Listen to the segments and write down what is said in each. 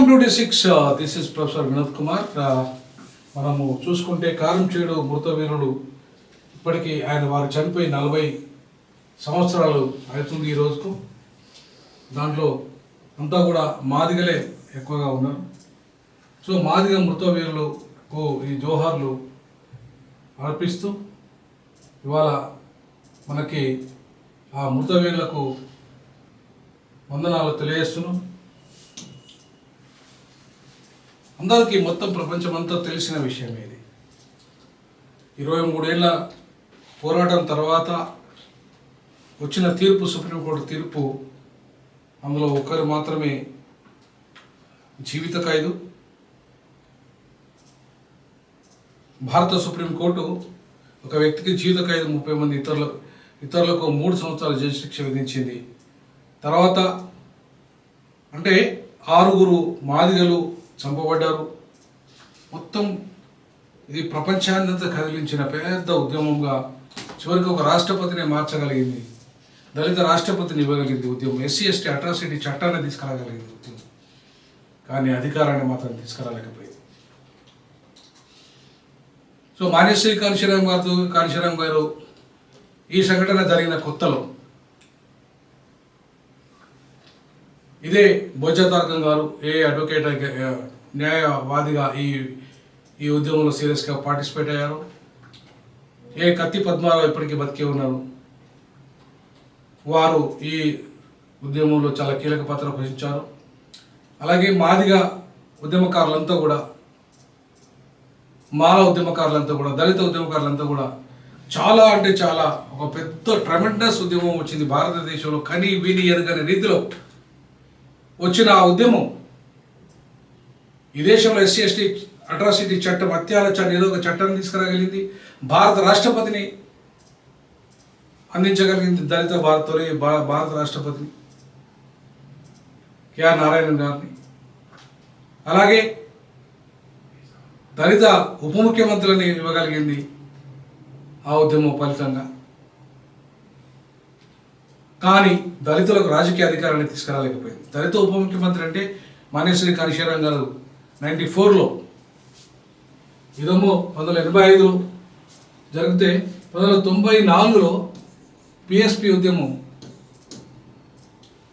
FM26 this is professor Vinod Kumar. మనము చూసుకుంటే కారంచేడు మృత వీరులు ఇప్పటికీ వారు చనిపోయి 40 సంవత్సరాలు అవుతుంది ఈ రోజుకు. దాంట్లో అంతా కూడా మాదిగలే ఎక్కువగా ఉన్నారు. సో మాదిగ మృత వీరులకు ఈ జోహార్లు అర్పిస్తూ ఇవాళ మనకి ఆ మృత వీరులకు వందనాలు తెలియజేస్తున్నాం. అందరికీ మొత్తం ప్రపంచమంతా తెలిసిన విషయం ఇది. 23 ఏళ్ళ పోరాటం తర్వాత వచ్చిన తీర్పు, సుప్రీంకోర్టు తీర్పు, అందులో ఒక్కరు మాత్రమే జీవిత ఖైదు. భారత సుప్రీంకోర్టు ఒక వ్యక్తికి జీవిత ఖైదు, 30 మంది ఇతరులకు 3 సంవత్సరాల జైలు శిక్ష విధించింది. తర్వాత అంటే 6 మాదిగలు చంపబడ్డారు. మొత్తం ఇది ప్రపంచాన్నంతా కదిలించిన పెద్ద ఉద్యమంగా చివరికి ఒక రాష్ట్రపతిని మార్చగలిగింది, దళిత రాష్ట్రపతిని ఇవ్వగలిగింది ఉద్యమం. SC/ST అట్రాసిటీ చట్టాన్ని తీసుకురాగలిగింది ఉద్యమం. కానీ అధికారాన్ని మాత్రం తీసుకురాలేకపోయింది. సో మాన్యశ్రీ కాళీశ్వరరావు గారు ఈ సంఘటన జరిగిన కొత్తలో ఇదే బొజ్జ తారకం గారు అడ్వకేట్ న్యాయవాదిగా ఈ ఉద్యమంలో సీరియస్గా పార్టిసిపేట్ అయ్యారు. కత్తి పద్మారావు ఇప్పటికీ బతికే ఉన్నారు. వారు ఈ ఉద్యమంలో చాలా కీలక పాత్ర పోషించారు. అలాగే మాదిగ ఉద్యమకారులంతా కూడా, మాల ఉద్యమకారులంతా కూడా, దళిత ఉద్యమకారులంతా కూడా చాలా అంటే చాలా ఒక పెద్ద ట్రెమెండస్ ఉద్యమం వచ్చింది భారతదేశంలో. కని విని ఎరగని రీతిలో వచ్చిన ఆ ఉద్యమం ఈ దేశంలో SC/ST అట్రాసిటీ చట్టం, అత్యాచార నిరోధక చట్టాన్ని తీసుకురాగలిగింది. భారత రాష్ట్రపతిని అందించగలిగింది, దళిత భారత రాష్ట్రపతిని KR నారాయణన్ గారిని. అలాగే దళిత ఉప ముఖ్యమంత్రులని ఇవ్వగలిగింది ఆ ఉద్యమం ఫలితంగా. కానీ దళితులకు రాజకీయ అధికారాన్ని తీసుకురాలేకపోయింది. దళిత ఉప ముఖ్యమంత్రి అంటే మాన్యశ్రీ కాళీశ్వరరావు గారు 94లో, ఇదేమో 1985లో జరిగితే 1994లో PSP ఉద్యమం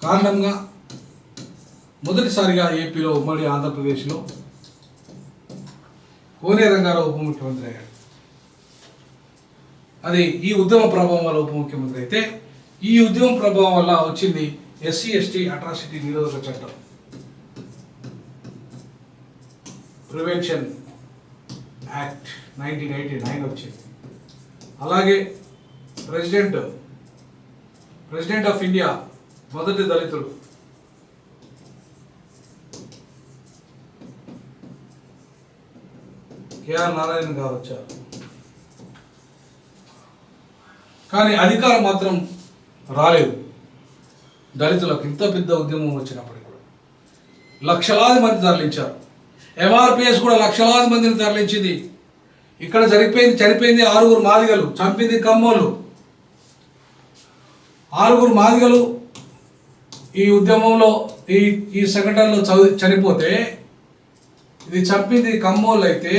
కారణంగా మొదటిసారిగా ఏపీలో, ఉమ్మడి ఆంధ్రప్రదేశ్లో కోనే రంగారావు ఉప ముఖ్యమంత్రి అయ్యాడు. అది ఈ ఉద్యమ ప్రభావం వల్ల ఉప ముఖ్యమంత్రి అయితే, ఈ ఉద్యమం ప్రభావం వల్ల వచ్చింది SC/ST అట్రాసిటీ నిరోధక చట్టం, ప్రివెన్షన్ యాక్ట్ 1989 వచ్చింది. అలాగే ప్రెసిడెంట్ ఆఫ్ ఇండియా మొదటి దళితుడు KR నారాయణన్ గారు వచ్చారు. కానీ అధికారం మాత్రం రాలేదు దళితులకు. ఇంత పెద్ద ఉద్యమం వచ్చినప్పటికీ కూడా లక్షలాది మంది తరలించారు. MRPS కూడా లక్షలాది మందిని తరలించింది. ఇక్కడ చనిపోయింది 6 మాదిగలు, చంపింది కమ్మోళ్ళు. 6 మాదిగలు ఈ ఉద్యమంలో ఈ సంఘటనలో చనిపోతే, ఇది చంపింది కమ్మోళ్ళు అయితే,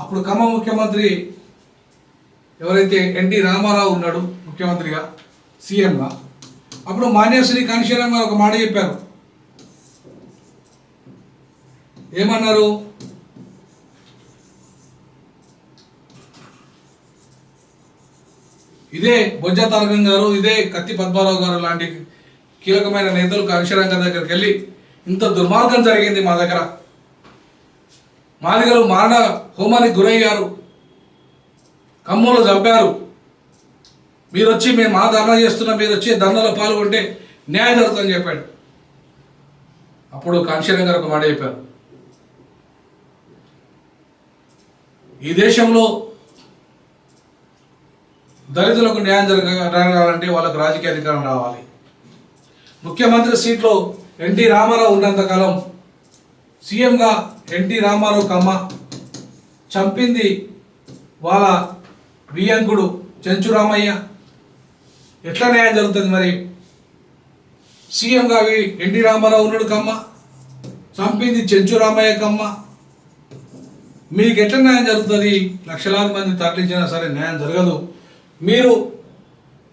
అప్పుడు ఖమ్మం ముఖ్యమంత్రి ఎవరైతే NT రామారావు ఉన్నాడు ముఖ్యమంత్రిగా, CMగా, అప్పుడు మాన్యశ్రీ కాళీశ్వరరావు గారు ఒక మాట చెప్పారు. ఏమన్నారు? ఇదే బొజ్జ తారకం గారు, ఇదే కత్తి పద్మారావు గారు లాంటి కీలకమైన నేతలు కాళీశ్వరరావు గారి దగ్గరికి వెళ్ళి, ఇంత దుర్మార్గం జరిగింది మా దగ్గర, మాదిగలు మారణ హోమానికి గురయ్యారు, కమ్మోళ్ళు చంపారు, మీరు వచ్చి మేము మా ధర్నా చేస్తున్నాం, మీరు వచ్చి ధర్నాలో పాల్గొంటే న్యాయం జరుగుతుందని చెప్పాడు. అప్పుడు కాళీశ్వరరావు గారు ఒక మాట చెప్పారు, ఈ దేశంలో దళితులకు న్యాయం జరగాలంటే వాళ్ళకు రాజకీయ అధికారం రావాలి. ముఖ్యమంత్రి సీట్లో NT రామారావు ఉన్నంతకాలం CMగా NT రామారావు కమ్మ, చంపింది వాళ్ళ వియంకుడు చెంచురామయ్య, ఎట్లా న్యాయం జరుగుతుంది? మరి సీఎంగా NT రామారావు ఉన్నాడు కమ్మ, చంపింది చెంచురామయ్య కమ్మ. మీకు ఎట్లా న్యాయం జరుగుతుంది? లక్షలాది మంది తరలించినా సరే న్యాయం జరగదు. మీరు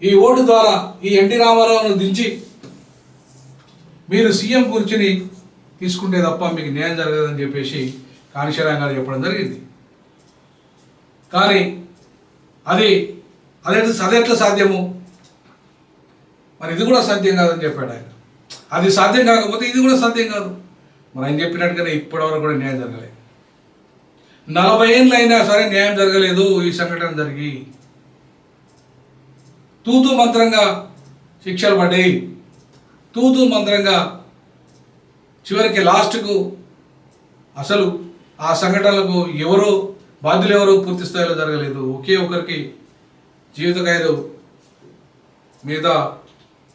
ఈ ఓటు ద్వారా ఈ ఎన్టీ రామారావును దించి మీరు సీఎం కుర్చీని తీసుకుంటే తప్ప మీకు న్యాయం జరగదని చెప్పేసి కాళేశ్వరం గారు చెప్పడం జరిగింది. కానీ అదెట్లా సాధ్యము? మరి ఇది కూడా సాధ్యం కాదని చెప్పాడు ఆయన. అది సాధ్యం కాకపోతే ఇది కూడా సాధ్యం కాదు. మరి ఆయన చెప్పినట్టుగానే ఇప్పటివరకు కూడా న్యాయం జరగలేదు. 40 ఏళ్ళు అయినా సరే న్యాయం జరగలేదు. ఈ సంఘటన జరిగి తూతూ మంత్రంగా శిక్షలు పడ్డాయి. తూతూ మంత్రంగా చివరికి లాస్ట్కు అసలు ఆ సంఘటనలకు బాధ్యులు ఎవరు పూర్తి స్థాయిలో జరగలేదు. ఒకే ఒకరికి జీవిత ఖైదు, మిగతా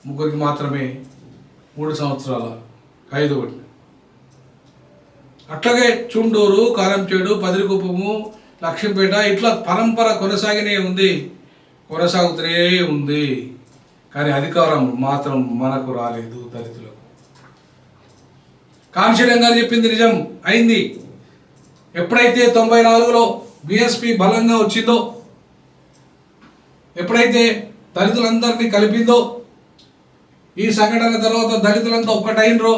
3 మాత్రమే 3 సంవత్సరాల ఖైదు పడింది. అట్లాగే చుండూరు, కారంచేడు, పదిరికుప్పము, లక్ష్మీపేట ఇట్లా పరంపర కొనసాగుతూనే ఉంది. కానీ అధికారం మాత్రం మనకు రాలేదు, దళితులకు. కాంశీరం గారు చెప్పింది నిజం అయింది. ఎప్పుడైతే 94లో బీఎస్పీ బలంగా వచ్చిందో, ఎప్పుడైతే దళితులందరినీ కలిపిందో, ఈ సంఘటన తర్వాత దళితులంతా ఒక్కటైనరో,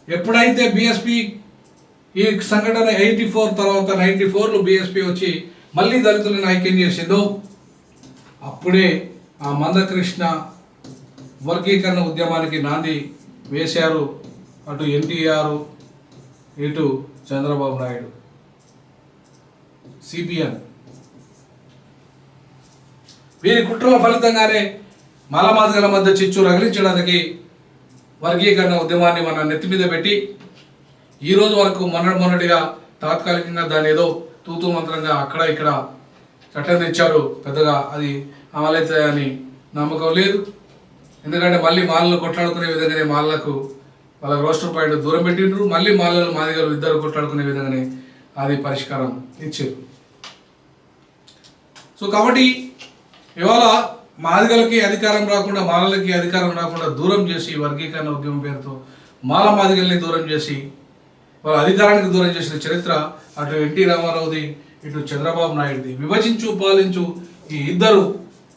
ఎప్పుడైతే బీఎస్పీ ఈ సంఘటన 84 తర్వాత 94లో బీఎస్పీ వచ్చి మళ్ళీ దళితులను ఐక్యం చేసిందో, అప్పుడే ఆ మందకృష్ణ వర్గీకరణ ఉద్యమానికి నాంది వేశారు అటు ఎన్టీఆర్, ఇటు చంద్రబాబు నాయుడు, సిపిఎన్. వీరి కుట్రల ఫలితంగానే మాలమాదిగల మధ్య చిచ్చు రగిలించడానికి వర్గీకరణ ఉద్యమాన్ని మన నెత్తి మీద పెట్టి ఈరోజు వరకు మొన్నటిగా తాత్కాలికంగా దాన్ని ఏదో తూతూ మంత్రంగా అక్కడ ఇక్కడ చట్టం తెచ్చారు. పెద్దగా అది అమలవుతాయని నమ్మకం లేదు. ఎందుకంటే మళ్ళీ మాలలు కొట్లాడుకునే విధంగానే వాళ్ళకు రోస్టర్ పాయింట్ దూరం పెట్టిండ్రు. మళ్ళీ మాదిగలు ఇద్దరు కొట్లాడుకునే విధంగానే అది పరిష్కారం ఇచ్చారు. సో కాబట్టి ఇవాళ మాదిగలకి అధికారం రాకుండా, మాలలకి అధికారం రాకుండా దూరం చేసి వర్గీకరణ ఉద్యమం పేరుతో మాదిగల్ని దూరం చేసి వాళ్ళ అధికారానికి దూరం చేసిన చరిత్ర అటు ఎన్టీ రామారావుది, ఇటు చంద్రబాబు నాయుడుది. విభజించు పాలించు ఈ ఇద్దరు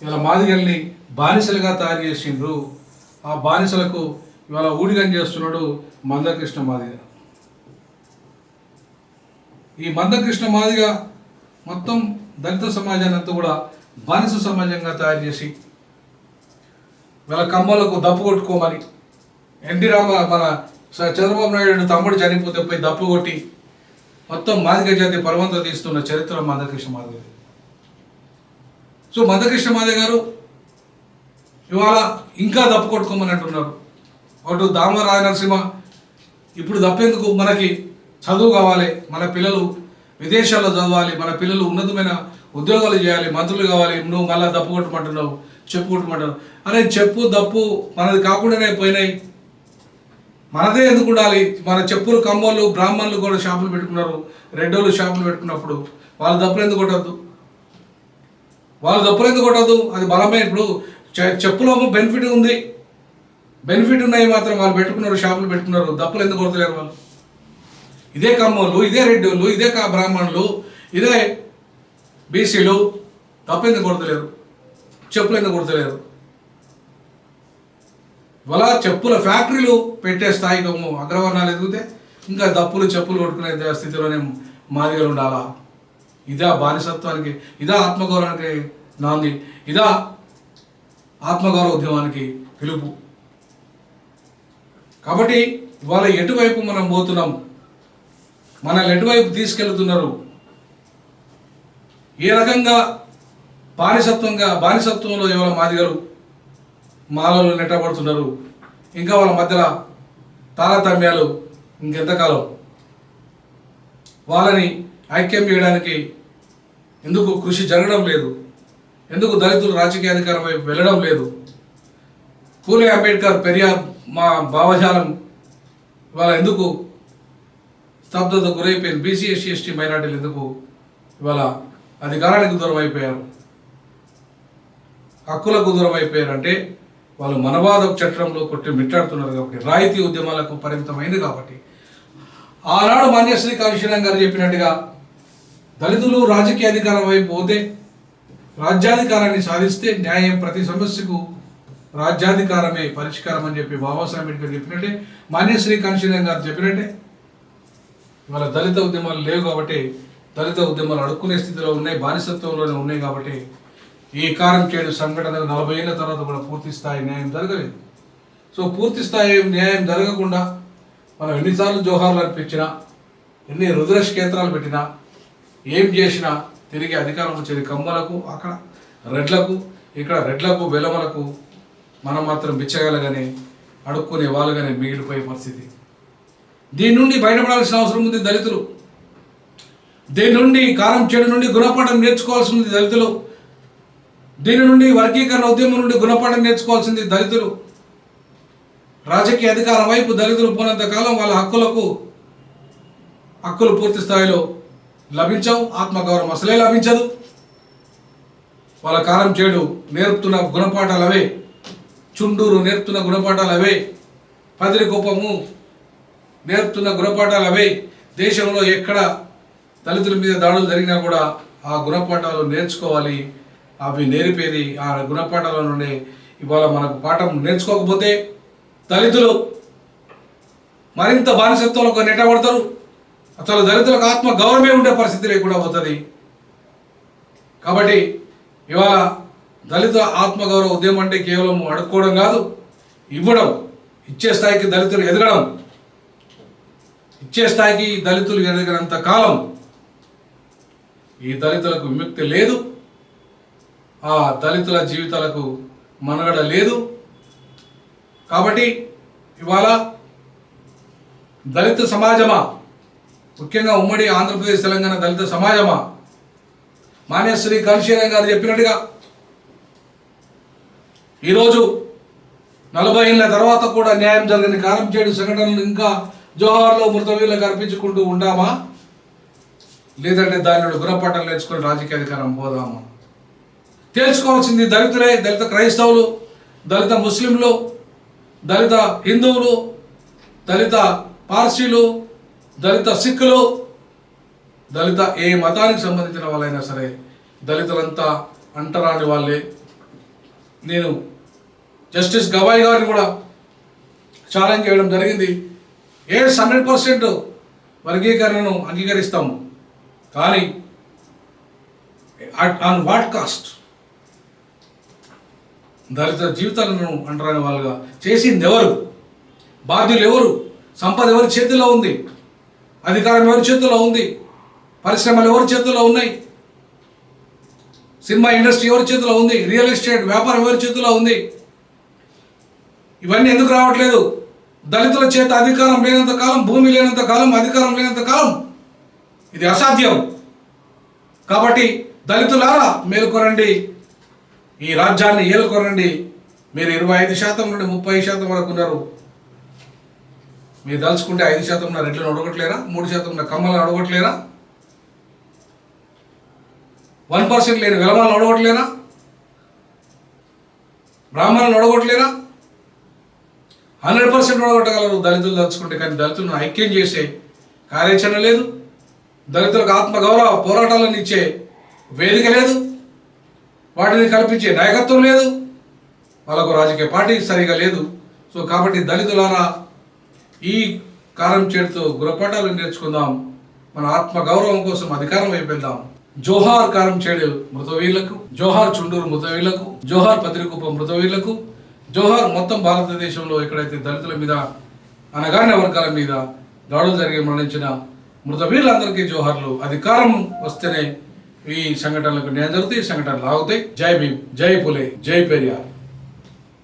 ఇవాళ మాదిగల్ని బానిసలుగా తయారు చేసిండ్రు. ఆ బానిసలకు ఇవాళ ఊడిగం చేస్తున్నాడు మందకృష్ణ మాదిగ. ఈ మందకృష్ణ మాదిగ మొత్తం దళిత సమాజాన్ని అంతా కూడా బానిస సమాజంగా తయారు చేసి వీళ్ళ కమ్మలకు దప్పు కొట్టుకోమని, మన చంద్రబాబు నాయుడు తమ్ముడు చనిపోతే పోయి దప్పు కొట్టి మొత్తం మాదిగ జాతి పర్వంతం తీస్తున్న చరిత్ర మందకృష్ణ మాదిగ. సో మందకృష్ణ మాదిగ గారు ఇవాళ ఇంకా దప్పు కొట్టుకోమని అంటున్నారు. అటు దామ రాజనరసింహ ఇప్పుడు దప్పెందుకు, మనకి చదువు కావాలి, మన పిల్లలు విదేశాల్లో చదవాలి, మన పిల్లలు ఉన్నతమైన ఉద్యోగాలు చేయాలి, మంత్రులు కావాలి, నువ్వు మళ్ళీ దప్పు కొట్టమంటున్నావు, చెప్పు కొట్టమంటున్నావు. అరే చెప్పు దప్పు మనది కాకుండానే పోయినాయి, మనదే ఎందుకు ఉండాలి? మన చెప్పులు కమ్మోళ్ళు బ్రాహ్మణులు కూడా షాపులు పెట్టుకున్నారు, రెడ్డోళ్ళు షాపులు పెట్టుకున్నప్పుడు వాళ్ళ దప్పులు ఎందుకు కొట్టద్దు? అది బలమే. ఇప్పుడు చెప్పులో బెనిఫిట్ ఉంది, బెనిఫిట్ ఉన్నాయి మాత్రం వాళ్ళు పెట్టుకున్నారు, షాపులు పెట్టుకున్నారు, దప్పులు ఎందుకు కొడతలేరు వాళ్ళు? ఇదే కమ్మోళ్ళు, ఇదే రెడ్డోళ్ళు, ఇదే బ్రాహ్మణులు, ఇదే బీసీలు దప్పు ఎందుకు కొడతలేరు? చెప్పులు ఎందుకు కొడతలేరు? ఇవాళ చెప్పుల ఫ్యాక్టరీలు పెట్టే స్థాయికి అగ్రవర్ణాలు ఎదిగితే ఇంకా చెప్పులు కొట్టుకునే స్థితిలోనే మాదిగలు ఉండాలా? ఇదా బానిసత్వానికి, ఇదా ఆత్మగౌరవానికి నాంది, ఇదా ఆత్మగౌరవ ఉద్యమానికి పిలుపు? కాబట్టి ఇవాళ ఎటువైపు మనం పోతున్నాం, మనల్ని ఎటువైపు తీసుకెళ్తున్నారు, ఏ రకంగా బానిసత్వంలో ఇవాళ మాదిగలు మాలలు నెట్టబడుతున్నారు, ఇంకా వాళ్ళ మధ్యలో తారతమ్యాలు ఇంకెంతకాలం? వాళ్ళని ఐక్యం చేయడానికి ఎందుకు కృషి జరగడం లేదు? ఎందుకు దళితులు రాజకీయ అధికారం వైపు వెళ్ళడం లేదు? పూలే అంబేద్కర్, పెరియార్ మా భావజాలం ఇవాళ ఎందుకు స్తబ్దత గురైపోయింది? బీసీ, ఎస్సీ, ఎస్టీ, మైనార్టీలు ఎందుకు ఇవాళ అధికారానికి దూరం అయిపోయారు, హక్కులకు దూరం అయిపోయారు? అంటే వాళ్ళు మనవాద చట్టంలో కొట్టి మిట్టాడుతున్నారు కాబట్టి, రాయితీ ఉద్యమాలకు పరిమితమైంది కాబట్టి, ఆనాడు మాన్యశ్రీ కాళీశ్వరం గారు చెప్పినట్టుగా దళితులు రాజకీయ అధికారం వైపు పోతే, రాజ్యాధికారాన్ని సాధిస్తే న్యాయం, ప్రతి సమస్యకు రాజ్యాధికారమే పరిష్కారం అని చెప్పి బాబాసాహెబ్ అంబేద్కర్ చెప్పినట్టే, మాన్యశ్రీ కాళీశ్వరం గారు చెప్పినట్టే ఇవాళ దళిత ఉద్యమాలు లేవు కాబట్టి, దళిత ఉద్యమాలు అడుక్కునే స్థితిలో ఉన్నాయి, బానిసత్వంలోనే ఉన్నాయి కాబట్టి ఈ కారంచేడు సంఘటన 40 ఏళ్ళ తర్వాత కూడా పూర్తి స్థాయి న్యాయం జరగలేదు. సో పూర్తి స్థాయి న్యాయం జరగకుండా మనం ఎన్నిసార్లు జోహార్లు అర్పించినా, ఎన్ని రుద్రశ కేంద్రాలు పెట్టినా, ఏం చేసినా తిరిగి అధికారం వచ్చేది కమ్మలకు, అక్కడ రెడ్లకు, ఇక్కడ రెడ్లకు వెలమలకు మనం మాత్రం బిచ్చగలగానే అడుక్కునే వాళ్ళుగానే మిగిలిపోయే పరిస్థితి. దీని నుండి బయటపడాల్సిన అవసరం ఉంది దళితులు. దీని నుండి కారంచేడు నుండి గుణపాఠం నేర్చుకోవాల్సి ఉంది దళితులు. దీని నుండి వర్గీకరణ ఉద్యమం నుండి గుణపాఠం నేర్చుకోవాల్సింది దళితులు. రాజకీయ అధికారం వైపు దళితులు పోనంత కాలం వాళ్ళ హక్కులు పూర్తి స్థాయిలో లభించవు, ఆత్మగౌరవం అసలే లభించదు. వాళ్ళ కారంచేడు నేర్పుతున్న గుణపాఠాలు అవే, చుండూరు నేర్పుతున్న గుణపాఠాలు అవే, పదిరికుప్పము నేర్పుతున్న గుణపాఠాలు అవే. దేశంలో ఎక్కడ దళితుల మీద దాడులు జరిగినా కూడా ఆ గుణపాఠాలు నేర్చుకోవాలి. అవి నేర్పేది ఆ గుణపాఠాల నుండి. ఇవాళ మనకు పాఠం నేర్చుకోకపోతే దళితులు మరింత బానిసత్వంలో నెట్టబడతారు. అసలు దళితులకు ఆత్మ గౌరవమే ఉండే పరిస్థితి లేకుండా పోతుంది. కాబట్టి ఇవాళ దళిత ఆత్మగౌరవ ఉద్యమం అంటే కేవలం అడుక్కోవడం కాదు, ఇవ్వడం. ఇచ్చే స్థాయికి దళితులు ఎదగడం, ఇచ్చే స్థాయికి దళితులు ఎదగినంత కాలం ఈ దళితులకు విముక్తి లేదు, ఆ దళితుల జీవితాలకు మనుగడ లేదు. కాబట్టి ఇవాళ దళిత సమాజమా, ముఖ్యంగా ఉమ్మడి ఆంధ్రప్రదేశ్ తెలంగాణ దళిత సమాజమా, మాన్యశ్రీ కాళీశ్వరం గారు చెప్పినట్టుగా ఈరోజు 40 ఏళ్ళ తర్వాత కూడా న్యాయం జరగని కారంచేడు సంఘటనలు ఇంకా జోహార్లో మృతవీరులకు అర్పించుకుంటూ ఉంటామా, లేదంటే దానిలో గుణపాఠం నేర్చుకుని రాజకీయ అధికారం పోదామా? తెలుసుకోవాల్సింది దళితులే. దళిత క్రైస్తవులు, దళిత ముస్లింలు, దళిత హిందువులు, దళిత పార్సీలు, దళిత సిక్కులు, దళిత ఏ మతానికి సంబంధించిన వాళ్ళైనా సరే దళితులంతా అంటరాని వాళ్ళే. నేను జస్టిస్ గవాయ్ గారిని కూడా ఛాలెంజ్ చేయడం జరిగింది. 100% వర్గీకరణను అంగీకరిస్తాము, కానీ ఆన్ వాట్ కాస్ట్? దళిత జీవితాలను అంటరాని వాళ్ళుగా చేసింది ఎవరు? బాధ్యులు ఎవరు? సంపద ఎవరి చేతిలో ఉంది? అధికారం ఎవరి చేతిలో ఉంది? పరిశ్రమలు ఎవరి చేతిలో ఉన్నాయి? సినిమా ఇండస్ట్రీ ఎవరి చేతిలో ఉంది? రియల్ ఎస్టేట్ వ్యాపారం ఎవరి చేతిలో ఉంది? ఇవన్నీ ఎందుకు రావట్లేదు? దళితుల చేత అధికారం లేనంత కాలం, భూమి లేనంత కాలం, అధికారం లేనంత కాలం ఇది అసాధ్యం. కాబట్టి దళితులారా మేలుకొనండి, ఈ రాజ్యాన్ని ఏలుకొనండి. మీరు 25% నుండి 30% వరకు ఉన్నారు. మీరు దలుచుకుంటే 5% ఉన్న రెడ్లను అడగట్లేరా? 3% ఉన్న కమ్మలను అడగట్లేరా? 1% లేని వెలమాలను అడగట్లేరా? బ్రాహ్మణులను అడగట్లేరా? 100% అడగట్టగలరు దళితులు దలుచుకుంటే. కానీ దళితులను ఐక్యం చేసే కార్యాచరణ లేదు, దళితులకు ఆత్మగౌరవ పోరాటాలను ఇచ్చే వేదిక లేదు, వాటిని కల్పించే నాయకత్వం లేదు, వాళ్ళకు రాజకీయ పార్టీ సరిగా లేదు. సో కాబట్టి దళితులారా ఈ కారంచేడుతో గుణపాఠాలు నేర్చుకుందాం, మన ఆత్మగౌరవం కోసం అధికారం వైపు వెళ్దాం. జోహార్ కారంచేడు మృతవీరులకు, జోహార్ చుండూరు మృతవీరులకు, జోహార్ పత్రికుప్ప మృతవీరులకు, జోహార్ మొత్తం భారతదేశంలో ఎక్కడైతే దళితుల మీద, అనగారిన వర్గాల మీద దాడులు జరిగి మరణించిన మృతవీరులందరికీ జోహార్లు. అధికారం వస్తేనే ఈ సంఘటనలకు న్యాయం జరుగుతాయి, ఈ సంఘటనలు ఆగుతాయి. జై భీమ్, జై పులే, జై పెరియార్.